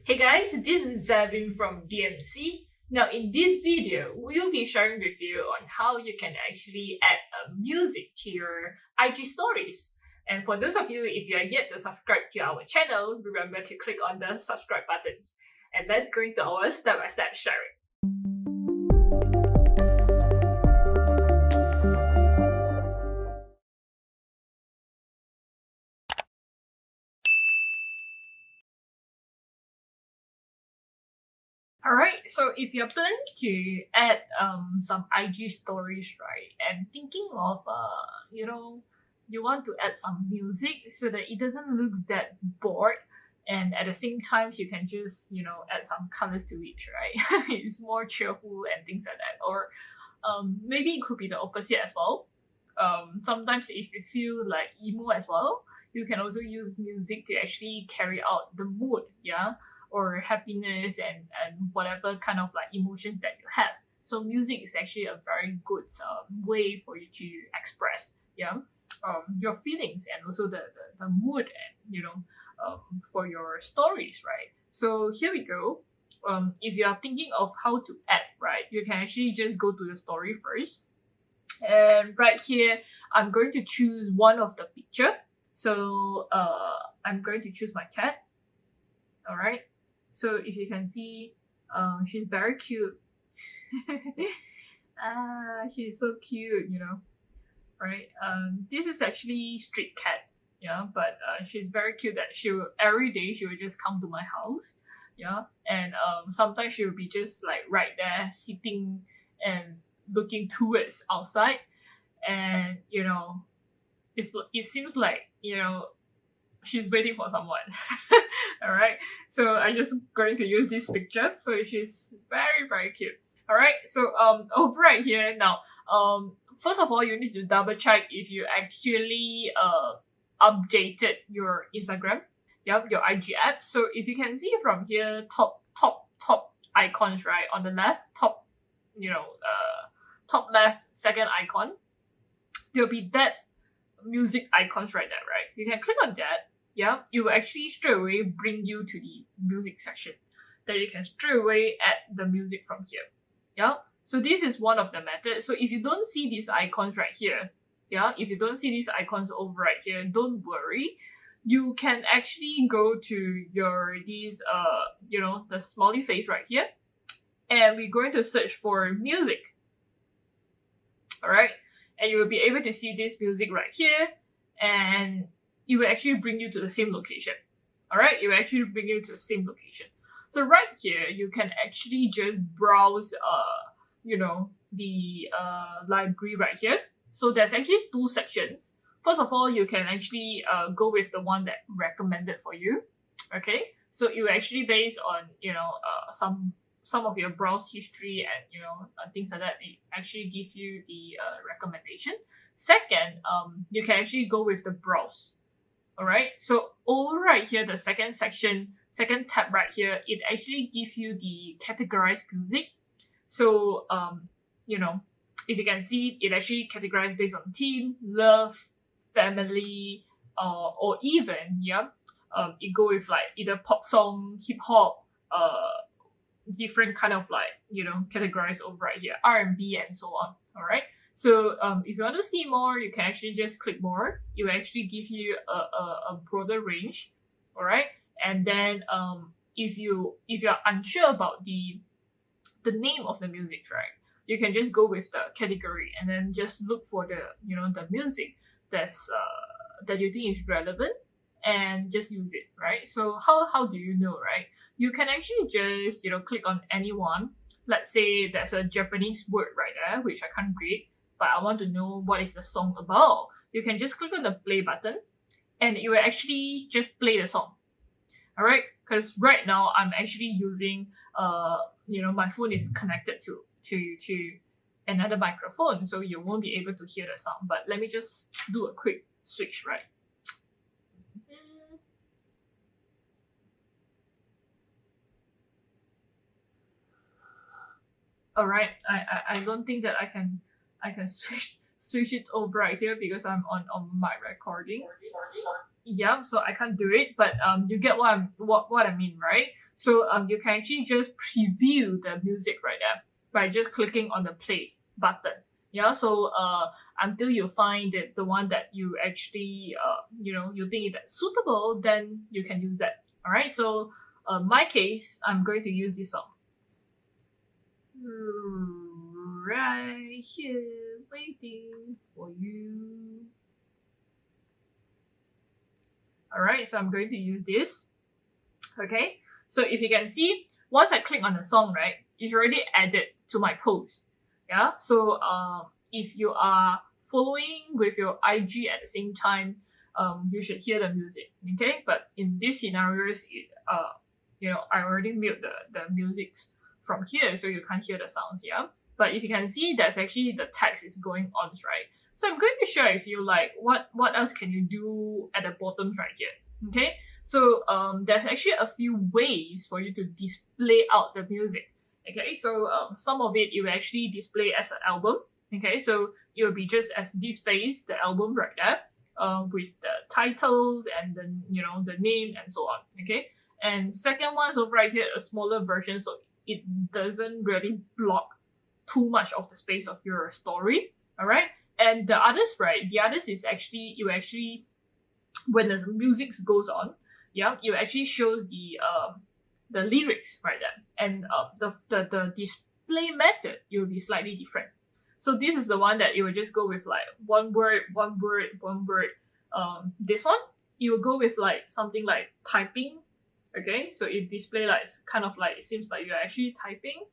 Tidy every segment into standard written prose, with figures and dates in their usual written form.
Hey guys, this is Zevin from DMC. Now in this video, we'll be sharing with you on how you can actually add a music to your IG stories. And for those of you, if you are yet to subscribe to our channel, remember to click on the subscribe buttons. And let's go into our step-by-step sharing. Alright, so if you're planning to add some IG stories, right, and thinking of you want to add some music so that it doesn't look that bored, and at the same time you can just add some colors to it, right? It's more cheerful and things like that. Or maybe it could be the opposite as well. Sometimes if you feel like emo as well, you can also use music to actually carry out the mood, yeah, or happiness and whatever kind of like emotions that you have. So music is actually a very good way for you to express, yeah, your feelings and also the mood and for your stories, right? So here we go. If you are thinking of how to add, right, you can actually just go to the story first. And right here, I'm going to choose one of the picture. So I'm going to choose my cat. All right. So if you can see, she's very cute. She's so cute, right? This is actually street cat, yeah, but she's very cute. That she will every day she will just come to my house, yeah, and sometimes she will be just like right there sitting and looking towards outside, and it seems like she's waiting for someone. All right, so I'm just going to use this picture. So she's very very cute. All right, so over right here now, first of all you need to double check if you actually updated your Instagram, yep, your IG app. So if you can see from here, top icons, right, on the left, top left second icon, there'll be that music icons right there, right? You can click on that. Yeah, it will actually straight away bring you to the music section that you can straight away add the music from here. Yeah, so this is one of the methods. So if you don't see these icons right here, yeah, if you don't see these icons over right here, don't worry. You can actually go to the smiley face right here, and we're going to search for music. All right, and you will be able to see this music right here, and it will actually bring you to the same location. All right, it will actually bring you to the same location. So right here, you can actually just browse, the library right here. So there's actually two sections. First of all, you can actually go with the one that recommended for you. Okay, so it will actually based on some of your browse history and things like that. It actually give you the recommendation. Second, you can actually go with the browse. All right, so over right here, the second section, second tab right here, it actually gives you the categorized music. So if you can see, it actually categorized based on theme, love, family, or even it go with like either pop song, hip hop, different kind of like categorized over right here, R&B and so on. All right. So if you want to see more, you can actually just click more. It will actually give you a broader range. All right. And then if you're unsure about the name of the music, right, you can just go with the category and then just look for the music that's that you think is relevant and just use it, right? So how do you know, right? You can actually just click on any one. Let's say there's a Japanese word right there which I can't read, but I want to know what is the song about. You can just click on the play button and it will actually just play the song. All right, because right now I'm actually using my phone is connected to another microphone, so you won't be able to hear the sound. But let me just do a quick switch, right? All right, I don't think that I can switch it over right here because I'm on my recording. yeah, so I can't do it, but you get what I mean, right? So you can actually just preview the music right there by just clicking on the play button. Yeah, so until you find the one that you actually you think that's suitable, then you can use that. All right. So my case, I'm going to use this song right here, waiting for you. All right. So I'm going to use this. Okay. So if you can see, once I click on the song, right, it's already added to my post. Yeah. So if you are following with your IG at the same time, you should hear the music. Okay. But in these scenarios, I already mute the music from here, so you can't hear the sounds. Yeah. But if you can see, that's actually the text is going on, right? So I'm going to share with you like what else can you do at the bottom right here. Okay. So there's actually a few ways for you to display out the music. Okay, so some of it you will actually display as an album. Okay, so it will be just as this phase, the album right there, with the titles and the name and so on. Okay, and second one, so right here, a smaller version, so it doesn't really block too much of the space of your story. All right, and the others, right? The others is actually when the music goes on, yeah, it actually shows the lyrics right there, and the display method, it will be slightly different. So this is the one that you will just go with like one word. This one, you will go with like something like typing. Okay, so it display like kind of like it seems like you're actually typing.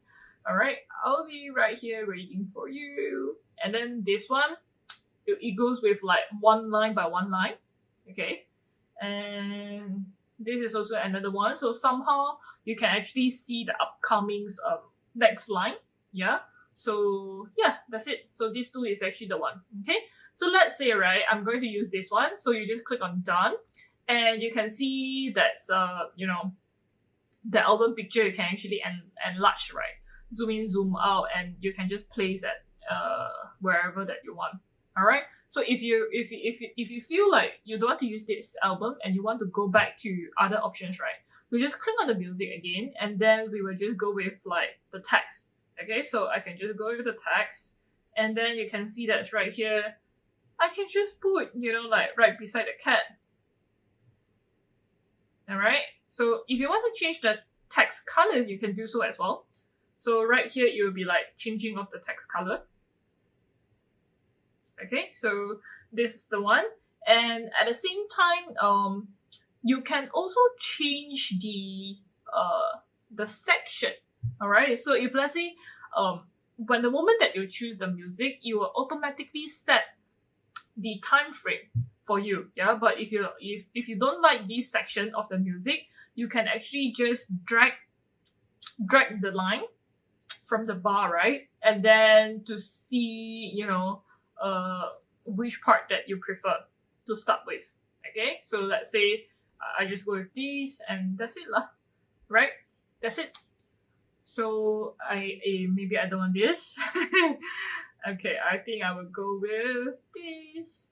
All right, I'll be right here waiting for you. And then this one, it goes with like one line by one line. Okay, and this is also another one. So somehow you can actually see the upcoming next line. Yeah. So yeah, that's it. So this two is actually the one. Okay. So let's say, right, I'm going to use this one. So you just click on done, and you can see that's the album picture. You can actually enlarge, right? Zoom in, zoom out, and you can just place it wherever that you want. All right. So if you feel like you don't want to use this album and you want to go back to other options, right? We just click on the music again, and then we will just go with like the text. Okay, so I can just go with the text, and then you can see that's right here. I can just put like right beside the cat. All right. So if you want to change the text color, you can do so as well. So right here, it will be like changing of the text color. Okay, so this is the one, and at the same time, you can also change the section. All right, so if let's say when the moment that you choose the music, you will automatically set the time frame for you. Yeah, but if you don't like this section of the music, you can actually just drag the line from the bar, right, and then to see which part that you prefer to start with. Okay, so let's say I just go with these, and that's it lah, right? That's it. So maybe I don't want this. Okay, I think I will go with this.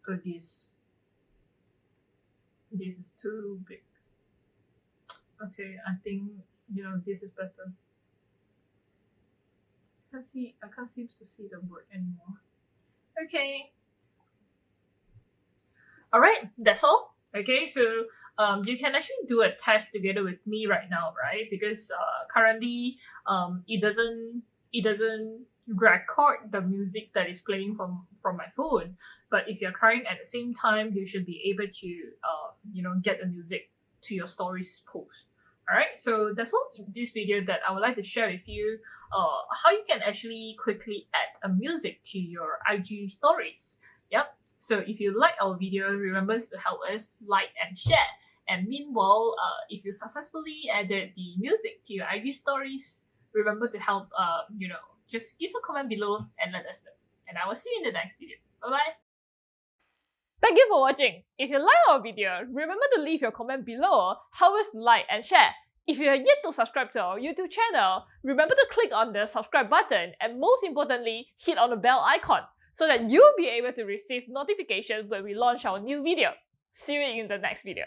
Or this. This is too big. Okay, I think this is better. I can't seem to see the word anymore. Okay. All right, that's all. Okay, so you can actually do a test together with me right now, right? Because currently it doesn't record the music that is playing from my phone. But if you're trying at the same time, you should be able to get the music to your stories post. Alright, so that's all in this video that I would like to share with you how you can actually quickly add a music to your IG stories. Yep, so if you like our video, remember to help us like and share. And meanwhile, if you successfully added the music to your IG stories, remember to help, just give a comment below and let us know. And I will see you in the next video. Bye-bye. Thank you for watching. If you like our video, remember to leave your comment below, help us like and share. If you are yet to subscribe to our YouTube channel, remember to click on the subscribe button and most importantly, hit on the bell icon so that you'll be able to receive notifications when we launch our new video. See you in the next video.